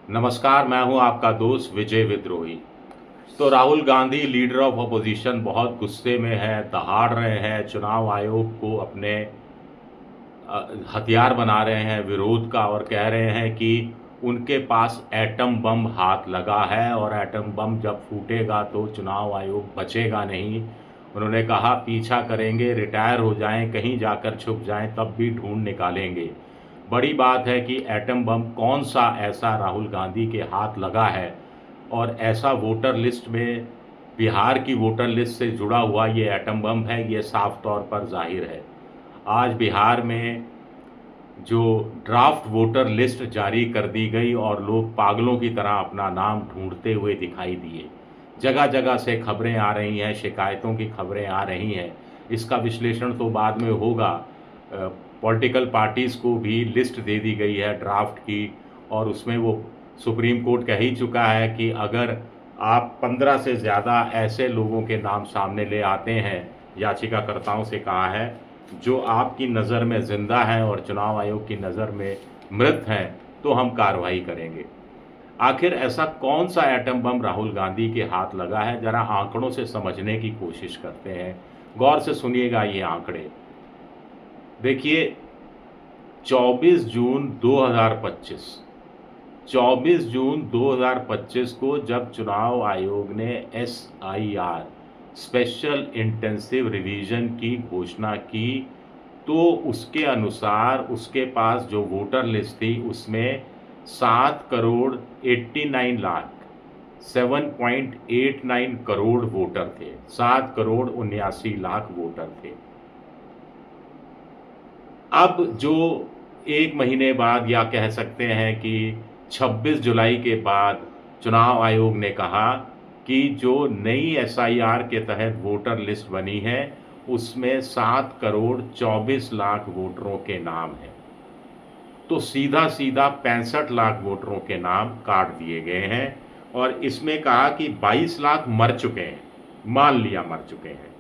नमस्कार, मैं हूं आपका दोस्त विजय विद्रोही। तो Rahul Gandhi leader of opposition बहुत गुस्से में है, दहाड़ रहे हैं, चुनाव आयोग को अपने हथियार बना रहे हैं विरोध का और कह रहे हैं कि उनके पास एटम बम हाथ लगा है और एटम बम जब फूटेगा तो चुनाव आयोग बचेगा नहीं। उन्होंने कहा पीछा करेंगे, रिटायर हो जाएं, कहीं जाकर छुप जाएं, तब भी ढूंढ निकालेंगे। बड़ी बात है कि एटम बम कौन सा ऐसा राहुल गांधी के हाथ लगा है और ऐसा वोटर लिस्ट में बिहार की वोटर लिस्ट से जुड़ा हुआ ये एटम बम है, ये साफ तौर पर जाहिर है। आज बिहार में जो ड्राफ्ट वोटर लिस्ट जारी कर दी गई और लोग पागलों की तरह अपना नाम ढूंढते हुए दिखाई दिए। जगह जगह से खबरें आ रही हैं, शिकायतों की खबरें आ रही हैं। इसका विश्लेषण तो बाद में होगा। पॉलिटिकल पार्टीज़ को भी लिस्ट दे दी गई है ड्राफ्ट की और उसमें वो सुप्रीम कोर्ट कह ही चुका है कि अगर आप 15 से ज़्यादा ऐसे लोगों के नाम सामने ले आते हैं, याचिकाकर्ताओं से कहा है, जो आपकी नज़र में ज़िंदा हैं और चुनाव आयोग की नज़र में मृत हैं, तो हम कार्रवाई करेंगे। आखिर ऐसा कौन सा एटम बम राहुल गांधी के हाथ लगा है, ज़रा आंकड़ों से समझने की कोशिश करते हैं। गौर से सुनिएगा ये आंकड़े। देखिए 24 जून 2025 24 जून 2025 को जब चुनाव आयोग ने SIR स्पेशल इंटेंसिव रिवीजन की घोषणा की तो उसके अनुसार उसके पास जो वोटर लिस्ट थी उसमें 7,89 करोड़ वोटर थे। 7,79,00,000 वोटर थे। अब जो एक महीने बाद या कह सकते हैं कि 26 जुलाई के बाद चुनाव आयोग ने कहा कि जो नई SIR के तहत वोटर लिस्ट बनी है उसमें 7,24,00,000 वोटरों के नाम हैं। तो सीधा सीधा 65 लाख वोटरों के नाम काट दिए गए हैं और इसमें कहा कि 22 लाख मर चुके हैं, मान लिया मर चुके हैं।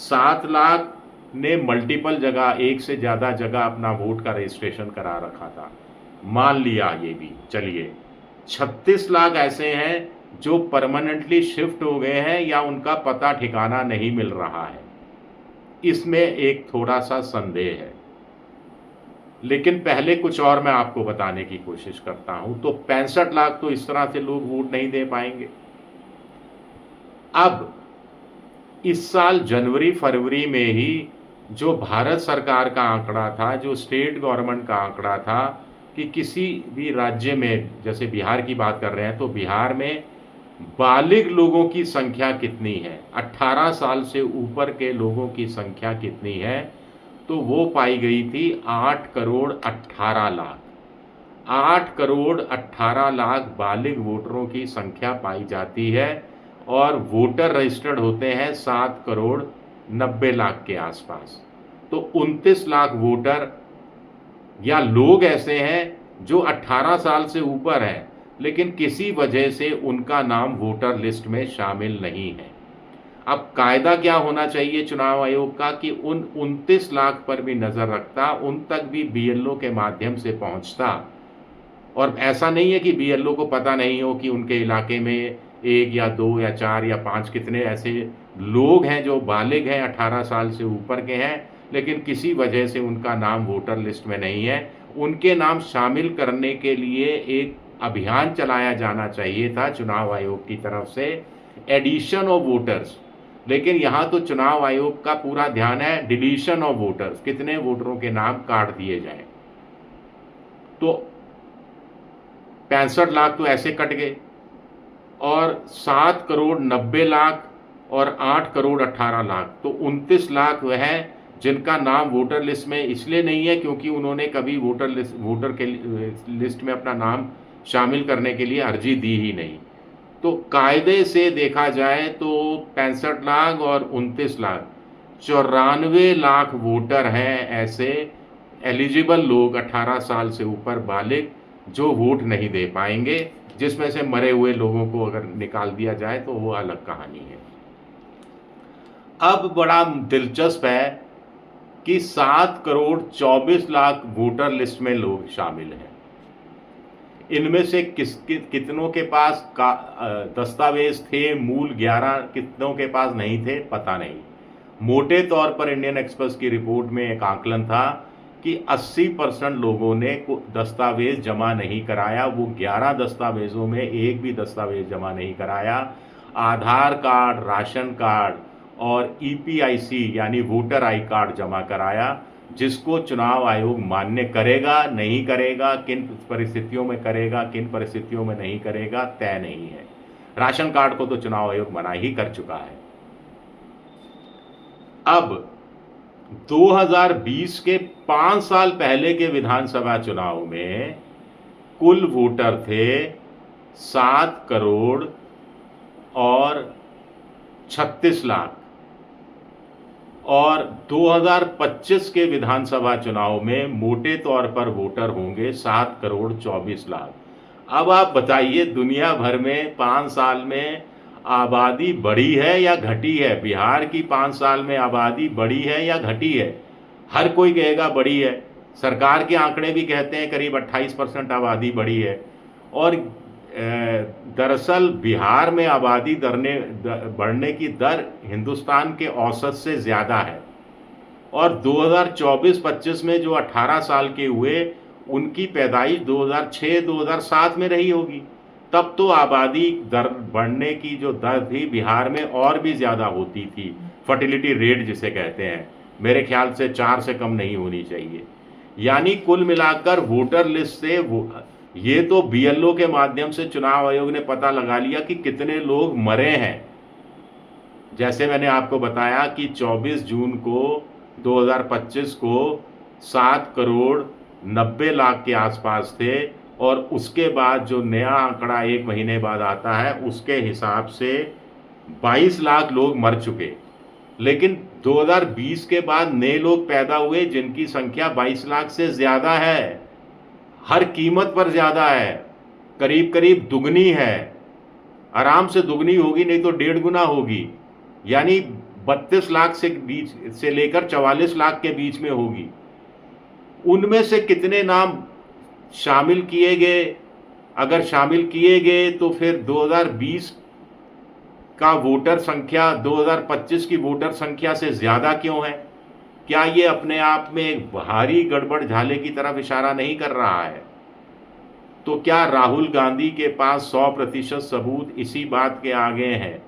7 लाख ने मल्टीपल जगह, एक से ज़्यादा जगह अपना वोट का रजिस्ट्रेशन करा रखा था, मान लिया ये भी। चलिए 36 लाख ऐसे हैं जो परमानेंटली शिफ्ट हो गए हैं या उनका पता ठिकाना नहीं मिल रहा है। इसमें एक थोड़ा सा संदेह है, लेकिन पहले कुछ और मैं आपको बताने की कोशिश करता हूं। तो 65 लाख तो इस तरह से लोग वोट नहीं दे पाएंगे। अब इस साल जनवरी फरवरी में ही जो भारत सरकार का आंकड़ा था, जो स्टेट गवर्नमेंट का आंकड़ा था कि किसी भी राज्य में, जैसे बिहार की बात कर रहे हैं, तो बिहार में बालिग लोगों की संख्या कितनी है, 18 साल से ऊपर के लोगों की संख्या कितनी है, तो वो पाई गई थी 8,18,00,000। 8,18,00,000 बालिग वोटरों की संख्या पाई जाती है और वोटर रजिस्टर्ड होते हैं 7,90,00,000 के आसपास। तो 29 लाख वोटर या लोग ऐसे हैं जो 18 साल से ऊपर हैं लेकिन किसी वजह से उनका नाम वोटर लिस्ट में शामिल नहीं है। अब कायदा क्या होना चाहिए चुनाव आयोग का कि उन 29 लाख पर भी नज़र रखता, उन तक भी BLO के माध्यम से पहुंचता। और ऐसा नहीं है कि BLO को पता नहीं हो कि उनके इलाके में 1 या 2 या 4 या 5 कितने ऐसे लोग हैं जो बालिग हैं, 18 साल से ऊपर के हैं, लेकिन किसी वजह से उनका नाम वोटर लिस्ट में नहीं है। उनके नाम शामिल करने के लिए एक अभियान चलाया जाना चाहिए था चुनाव आयोग की तरफ से, एडिशन ऑफ वोटर्स। लेकिन यहाँ तो चुनाव आयोग का पूरा ध्यान है डिलीशन ऑफ वोटर्स, कितने वोटरों के नाम काट दिए जाएं। तो 65 लाख तो ऐसे कट गए और 7,90,00,000 और 8,18,00,000, तो 29 लाख वह है जिनका नाम वोटर लिस्ट में इसलिए नहीं है क्योंकि उन्होंने कभी वोटर के लिस्ट में अपना नाम शामिल करने के लिए अर्जी दी ही नहीं। तो कायदे से देखा जाए तो 65 लाख और 29 लाख, 94 लाख वोटर हैं ऐसे एलिजिबल लोग 18 साल से ऊपर बालिग जो वोट नहीं दे पाएंगे, जिसमें से मरे हुए लोगों को अगर निकाल दिया जाए तो वो अलग कहानी है। अब बड़ा दिलचस्प है कि 7,24,00,000 वोटर लिस्ट में लोग शामिल हैं। इनमें से कितनों के पास दस्तावेज थे, मूल 11 कितनों के पास नहीं थे, पता नहीं। मोटे तौर पर इंडियन एक्सप्रेस की रिपोर्ट में एक आकलन था कि 80% लोगों ने दस्तावेज जमा नहीं कराया। वो 11 दस्तावेजों में एक भी दस्तावेज जमा नहीं कराया। आधार कार्ड, राशन कार्ड और ईपीआईसी यानी वोटर आई कार्ड जमा कराया, जिसको चुनाव आयोग मान्य करेगा नहीं करेगा, किन परिस्थितियों में करेगा किन परिस्थितियों में नहीं करेगा, तय नहीं है। राशन कार्ड को तो चुनाव आयोग मना ही कर चुका है। अब 2020 के 5 साल पहले के विधानसभा चुनाव में कुल वोटर थे 7 करोड़ और 36 लाख, और 2025 के विधानसभा चुनाव में मोटे तौर पर वोटर होंगे 7 करोड़ 24 लाख। अब आप बताइए, दुनिया भर में 5 साल में आबादी बढ़ी है या घटी है? बिहार की 5 साल में आबादी बढ़ी है या घटी है? हर कोई कहेगा बढ़ी है। सरकार के आंकड़े भी कहते हैं करीब 28% आबादी बढ़ी है। और दरअसल बिहार में आबादी बढ़ने की दर हिंदुस्तान के औसत से ज़्यादा है। और 2024-25 में जो 18 साल के हुए, उनकी पैदाइश 2006-2007 में रही होगी। तब तो आबादी दर बढ़ने की जो दर थी बिहार में और भी ज़्यादा होती थी। फर्टिलिटी रेट जिसे कहते हैं, मेरे ख्याल से 4 से कम नहीं होनी चाहिए। यानी कुल मिलाकर वोटर लिस्ट से ये तो बीएलओ के माध्यम से चुनाव आयोग ने पता लगा लिया कि कितने लोग मरे हैं। जैसे मैंने आपको बताया कि 24 जून को 2025 को 7 करोड़ 90 लाख के आसपास थे, और उसके बाद जो नया आंकड़ा 1 महीने बाद आता है उसके हिसाब से 22 लाख लोग मर चुके। लेकिन 2020 के बाद नए लोग पैदा हुए जिनकी संख्या 22 लाख से ज़्यादा है, हर कीमत पर ज़्यादा है, करीब करीब दुगनी है। आराम से दुगनी होगी, नहीं तो 1.5 गुना होगी। यानी 32 लाख से लेकर 44 लाख के बीच में होगी। उनमें से कितने नाम शामिल किए गए? अगर शामिल किए गए तो फिर 2020 का वोटर संख्या 2025 की वोटर संख्या से ज़्यादा क्यों है? क्या ये अपने आप में एक भारी गड़बड़ झाले की तरफ इशारा नहीं कर रहा है? तो क्या राहुल गांधी के पास 100% सबूत इसी बात के आगे हैं?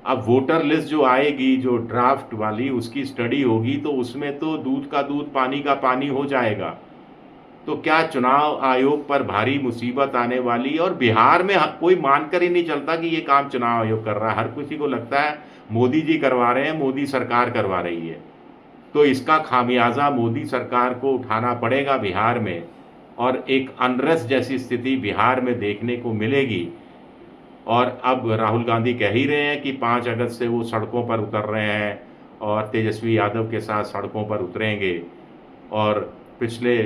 अब वोटर लिस्ट जो आएगी, जो ड्राफ्ट वाली, उसकी स्टडी होगी तो उसमें तो दूध का दूध पानी का पानी हो जाएगा। तो क्या चुनाव आयोग पर भारी मुसीबत आने वाली? और बिहार में कोई मानकर ही नहीं चलता कि ये काम चुनाव आयोग कर रहा है। हर किसी को लगता है मोदी जी करवा रहे हैं, मोदी सरकार करवा रही है। तो इसका खामियाजा मोदी सरकार को उठाना पड़ेगा बिहार में, और एक अनरेस्ट जैसी स्थिति बिहार में देखने को मिलेगी। और अब राहुल गांधी कह ही रहे हैं कि 5 अगस्त से वो सड़कों पर उतर रहे हैं और तेजस्वी यादव के साथ सड़कों पर उतरेंगे। और पिछले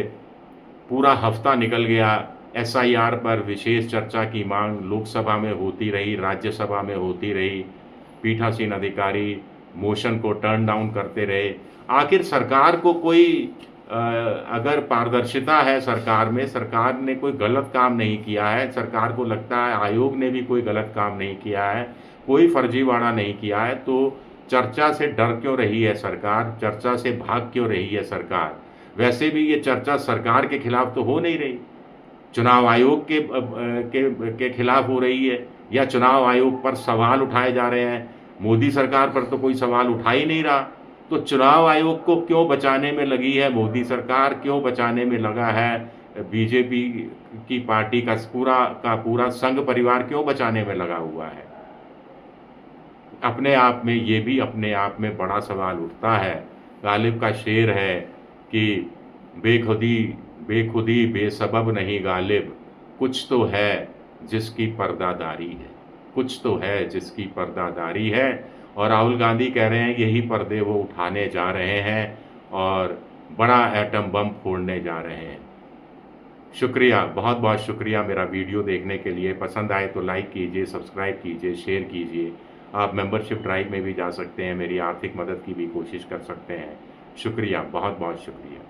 पूरा हफ्ता निकल गया, एसआईआर पर विशेष चर्चा की मांग लोकसभा में होती रही, राज्यसभा में होती रही। पीठासीन अधिकारी मोशन को टर्न डाउन करते रहे। आखिर सरकार को कोई अगर पारदर्शिता है सरकार में, सरकार ने कोई गलत काम नहीं किया है, सरकार को लगता है आयोग ने भी कोई गलत काम नहीं किया है, कोई फर्जीवाड़ा नहीं किया है, तो चर्चा से डर क्यों रही है सरकार? चर्चा से भाग क्यों रही है सरकार? वैसे भी ये चर्चा सरकार के खिलाफ तो हो नहीं रही, चुनाव आयोग के खिलाफ हो रही है, या चुनाव आयोग पर सवाल उठाए जा रहे हैं। मोदी सरकार पर तो कोई सवाल उठा ही नहीं रहा। तो चुनाव आयोग को क्यों बचाने में लगी है मोदी सरकार? क्यों बचाने में लगा है बीजेपी की पार्टी का पूरा संघ परिवार क्यों बचाने में लगा हुआ है? अपने आप में ये भी अपने आप में बड़ा सवाल उठता है। गालिब का शेर है कि बेखुदी बेसबब नहीं गालिब, कुछ तो है जिसकी पर्दादारी है, कुछ तो है जिसकी पर्दादारी है। और राहुल गांधी कह रहे हैं यही पर्दे वो उठाने जा रहे हैं और बड़ा एटम बम फोड़ने जा रहे हैं। शुक्रिया, बहुत बहुत शुक्रिया मेरा वीडियो देखने के लिए। पसंद आए तो लाइक कीजिए, सब्सक्राइब कीजिए, शेयर कीजिए। आप मेंबरशिप ड्राइव में भी जा सकते हैं, मेरी आर्थिक मदद की भी कोशिश कर सकते हैं। शुक्रिया, बहुत बहुत शुक्रिया।